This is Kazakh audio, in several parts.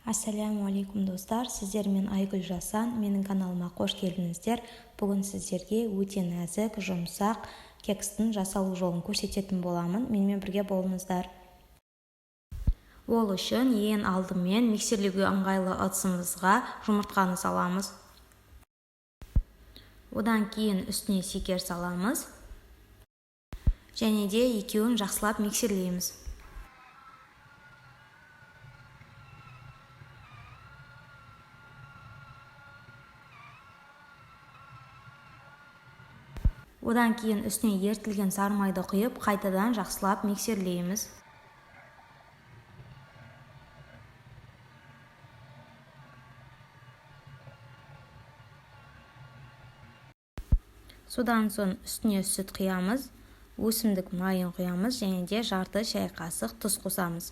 Ассаляму алейкум достар, сіздермен Айгүл Жасан, менің каналыма қош келдіңіздер. Бүгін сіздерге өте нәзік, жұмсақ кекстің жасалу жолын көрсететін боламын. Менімен бірге болыңыздар. Ол үшін ең алдымен миксерлеуге ыңғайлы ыдысымызға жұмыртқаны саламыз. Одан кейін үстіне секер саламыз. Және де екеуін жақсылап миксерлейміз. Одан кейін үстіне ертілген сарымайды құйып, қайтадан жақсылап миксерлейміз. Содан соң үстіне сүт құямыз, өсімдік майын құямыз және де жарты шай қасық тұз қосамыз.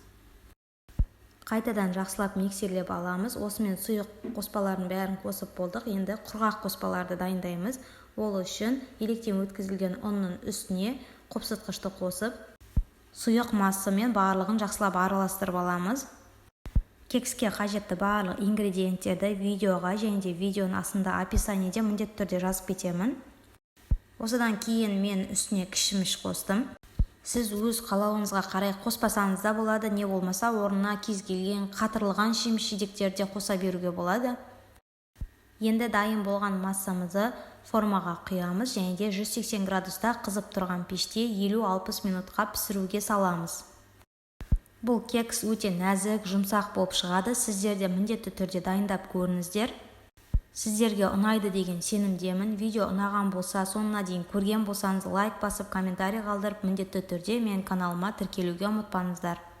Қайтадан жақсылап миксерлеп аламыз. Осымен сұйық қоспалардың бәрін қосып болдық. Енді құрғақ қоспаларды дайындаймыз. Ол үшін електен өткізілген ұнның үстіне қопсытқышты қосып, сұйық массамен барлығын жақсылап араластырып аламыз. Кекске қажетті барлық ингредиенттерді видеоға және де видеоның астында описаниеде міндетті түрде жазып кетемін. Осыдан кейін мен үстіне кішміш қостым. Сіз өз қалауыңызға қарай қоспасаңыз да болады, не болмаса орнына кез келген қатырылған жеміс-жидектерді қоса беруге болады. Енді дайын болған массамызды формаға құямыз және де 180 градуста қызып тұрған пеште 50-60 минутқа пісіруге саламыз. Бұл кекс өте нәзік, жұмсақ болып шығады. Сіздер де міндетті түрде дайындап көріңіздер. Сіздерге ұнайды деген сенімдемін. Видео ұнаған болса, соңына дейін көрген болсаңыз лайк басып, комментарий қалдырып, міндетті түрде менің каналыма тіркелуге ұмытпаңыздар.